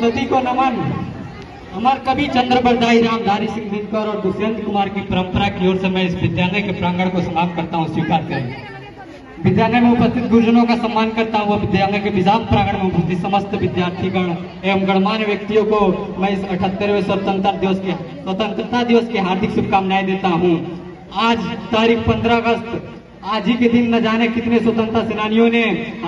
सरस्वती को नमन। अमर कवि चंद्र बरदाई रामधारी सिंह दिनकर और दुष्यंत कुमार की परंपरा की ओर से मैं इस विद्यालय के प्रांगण को समाप्त करता हूँ, स्वीकार करें। विद्यालय में उपस्थित गुरुजनों का सम्मान करता हूँ। विद्यालय के विधान प्रांगण में उपस्थित समस्त विद्यार्थीगण एवं गणमान्य व्यक्तियों को मैं इस 78वें स्वतंत्रता दिवस की हार्दिक शुभकामनाएं देता हूँ। आज तारीख 15 अगस्त, आज ही के दिन न जाने कितने स्वतंत्रता सेनानियों ने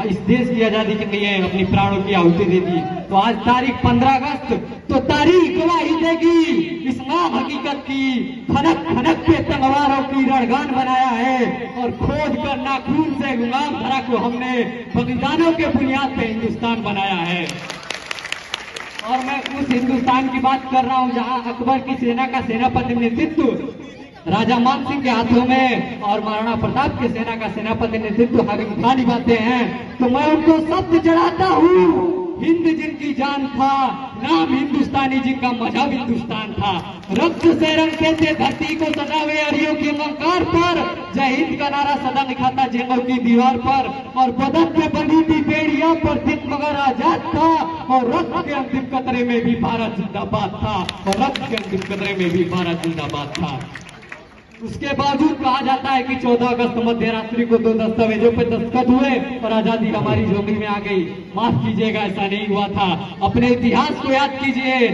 इस देश की आजादी के लिए अपनी प्राणों की आहुति दे दी। तो आज तारीख 15 अगस्त, तो तारीख गवाही देगी इस नाम हकीकत की। खनक खनक पे तलवारों की रणगान बनाया है और खोद कर नाखून से गुलाम धरा को हमने बलिदानों के बुनियाद पे हिंदुस्तान बनाया है। और मैं उस हिंदुस्तान की बात कर रहा हूँ जहाँ अकबर की सेना का सेनापति नेतृत्व राजा मान सिंह के हाथों में और महाराणा प्रताप के सेना का सेनापति नेतृत्व हाकिम खान निभाते हैं। तो मैं उनको शब्द चढ़ाता हूँ, हिंद जिनकी जान था, नाम हिंदुस्तानी जिनका मजहब हिंदुस्तान था। रक्त से रंगते थे धरती को सजावे अरियों के अलंकार पर, जय हिंद का नारा सदा लिखाता जेलों की दीवार पर। और बदन पे बंधी थी बेड़िया पर दिन मगर आजाद था, और रक्त के अंतिम कतरे में भी भारत जिंदाबाद था, और रक्त के अंतिम कतरे में भी भारत जिंदाबाद था। उसके बावजूद कहा जाता है कि 14 अगस्त मध्य रात्रि को 2 दस्तावेजों पर दस्तखत हुए और आजादी हमारी झोली में आ गई। माफ कीजिएगा, ऐसा नहीं हुआ था। अपने इतिहास को याद कीजिए।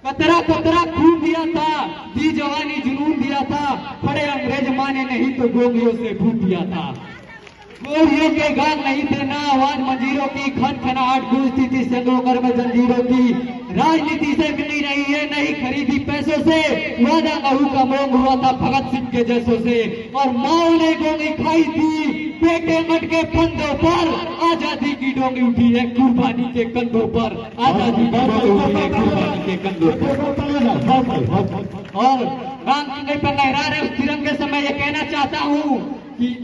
कतरा कतरा खून दिया था, दी जवानी जुनून दिया था, खड़े अंग्रेज माने नहीं तो गोलियों से फूट दिया था। गोलियों के गान नहीं थे ना आवाज मंजीरों की, खन खनाहट गूंजती थी सैकड़ों घर में जंजीरों की। राजनीति से मिली नहीं है, नहीं खरीदी पैसों से, वादा लहू का मोंग हुआ था भगत सिंह के जैसों से। और माओ ने गोली खाई थी पेटे मट के फंदों पर, आजादी की डोंगी उठी है कुर्बानी के कंधों पर, आजादी की डोंगी उठी है कुर्बानी के कंधों पर। और राम कंधे पर लहरा रहे उस तिरंगे से मैं ये कहना चाहता हूँ कि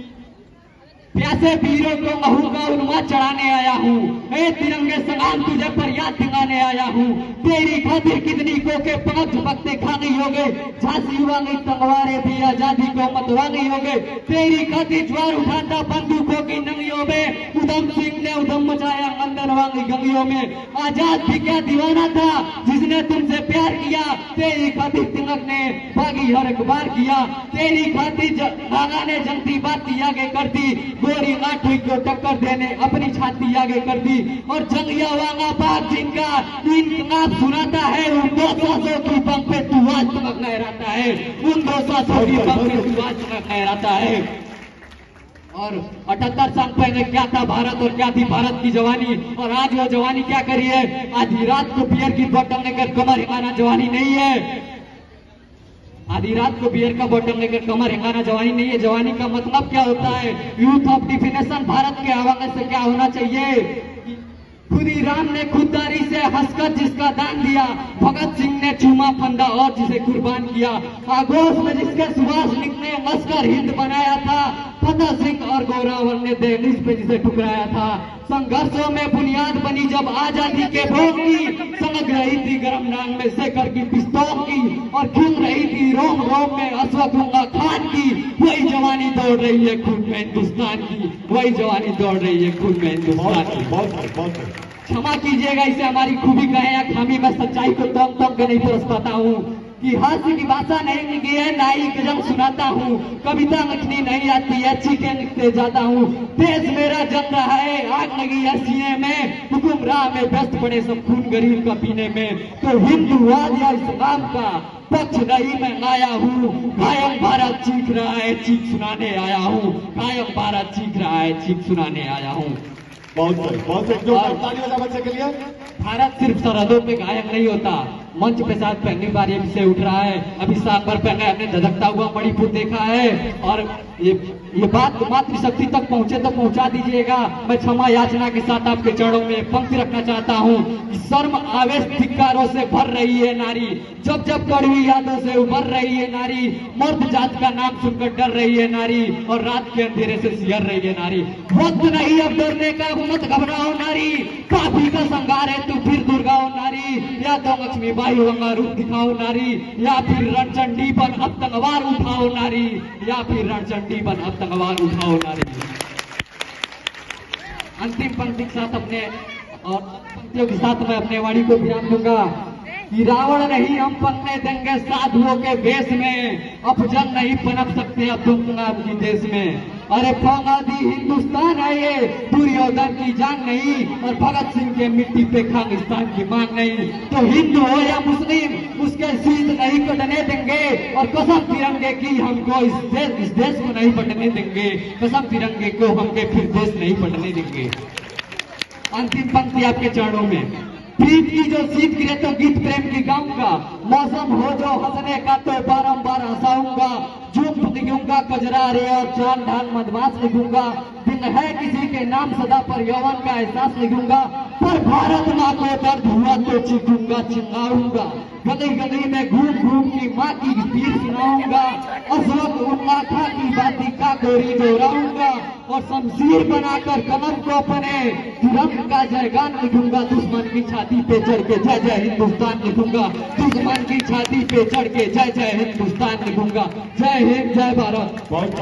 प्यासे वीरों को महू का उन्माद चढ़ाने आया हूँ। ए तिरंगे सलाम तुझे पर याद दिलाने आया हूँ। तेरी खातिर कितनी को के पांच झपकते खा गई हो गए, झांसी हुआ गई तलवारें भी आजादी को मतवा गई हो गए। तेरी खातिर ज्वार उठाता बंदूकों की नंगियों में, उधम सिंह ने उधम मचाया अंदर वाली गलियों में। आजाद भी क्या दीवाना था जिसने तुमसे प्यार किया, तेरी खातिर तिलक ने बागी हर एक बार किया। तेरी खातिर नागा ने जनती बात की आगे कर दी, गोरी लाठी को टक्कर देने अपनी छाती आगे कर दी। और जंगिया वाला बाग जिनका इनकलाब सुनाता है, उन 200 की पंख पे तू आज तक लहराता है, उन 200 की पंख पे तू आज तक लहराता है। और 78 साल पहले क्या था भारत और क्या थी भारत की जवानी, और आज वो जवानी क्या करी है। आधी रात को बियर की बोतल लेकर कमर हिलाना जवानी नहीं है। आधी रात को बियर का बोतल लेकर कमर हिलाना जवानी नहीं है। जवानी का मतलब क्या होता है, यूथ ऑफ डिफिनेशन भारत के हवाले से क्या होना चाहिए। खुदी राम ने खुददारी से हंसकर जिसका दान दिया, भगत सिंह ने चूमा फंदा और जिसे कुर्बान किया। आगोश में जिसके सुभाष लिखने लश्कर हिंद बनाया था, फतेह सिंह और गोरावर ने दहलीज पे जिसे ठुकराया था। संघर्षों में बुनियाद बनी जब आजादी के भोग की, समझ रही थी गरम नांग में शेखर की पिस्तौल की, और खिल रही थी रोम रोम में अशफाकुल्ला खान की। वही जवानी दौड़ रही है खून में हिंदुस्तान की, वही जवानी दौड़ रही है खून में हिंदुस्तान की। क्षमा कीजिएगा, इसे हमारी खूबी कहे या खामी, मैं सच्चाई को तोड़ तोड़ के नहीं परस पाता हूँ कि हास्य की भाषा नहीं लिखी है, ना ही गजल सुनाता हूँ, कविता लिखनी नहीं आती है, चीखें लिखते जाता हूँ। देश मेरा जल रहा है, आग लगी है सीने में, हुक्मराह में व्यस्त पड़े सब खून गरीब का पीने में। तो हिंदूवाद या इस्लाम का पक्ष नहीं मैं लाया हूँ, कायम भारत चीख रहा है, चीख सुनाने आया हूँ, कायम भारत चीख रहा है, चीख सुनाने आया हूँ। बहुत बच्चे के लिए भारत सिर्फ सरहदों पे कायम नहीं होता, मंच पे साथ पहली बार ये विषय उठ रहा है। अभी साल भर पहले हमने धधकता हुआ मणिपुर देखा है, और ये बात मातृशक्ति तक पहुंचे तो पहुंचा दीजिएगा। मैं क्षमा याचना के साथ आपके चरणों में पंक्ति रखना चाहता हूँ कि शर्म आवेश धिक्कारों से भर रही है नारी, जब जब कड़वी यादों से उभर रही है नारी, मर्द जात का नाम सुनकर डर रही है नारी, और रात के अंधेरे से सिहर रही है नारी। वक्त नहीं अब डरने का, मत घबराओ नारी, काफी का संगार है तू फिर दुर्गाओ नारी, या तो लक्ष्मी बाई होगा रूप दिखाओ नारी, या फिर रणचंडी बन अब तलवार उठाओ नारी, या फिर रणचंडी बन अब तलवार उठाओ नारी। अंतिम पंक्ति के साथ अपने और पंक्तियों के साथ मैं अपने वाणी को विराम दूंगा कि रावण नहीं हम पनने देंगे साधुओं के वेश में, अपजन नहीं पनप सकते अब दुर्नाम की देश में। अरे फौलादी हिंदुस्तान है ये, दुर्योधन की जान नहीं, और भगत सिंह के मिट्टी पे खालिस्तान की मान नहीं। तो हिंदू हो या मुस्लिम उसके शीत नहीं कटने देंगे, और कसम तिरंगे की हमको इस देश को नहीं बटने देंगे, कसम तिरंगे को हमके फिर देश नहीं बटने देंगे। अंतिम पंक्ति आपके चरणों में। प्रीत की जो शीत गिरे तो गीत प्रेम की गाऊंगा, मौसम हो जो हंसने का तो बारंबार हंसाऊंगा, झूम लिखूंगा कजरा रे और चांद ढाल मधमास लिखूंगा, दिन है किसी के नाम सदा पर यौवन का एहसास लिखूंगा, पर भारत माँ को दर्द हुआ तो चीखूंगा चिल्लाऊंगा, गली गली में घूम घूम की माँ की पीर सुनाऊंगा, अशोक उल्लाह था की बाती का गोरी दोहराऊंगा, और शमशीर बनाकर कलम को अपने तिरंग का जयगान लिखूंगा, दुश्मन की छाती पे चढ़ के जय जय हिंदुस्तान लिखूंगा, दुश्मन की छाती पे चढ़ के जय जय हिंदुस्तान लिखूंगा। जय हिंद, जय भारत। बहुत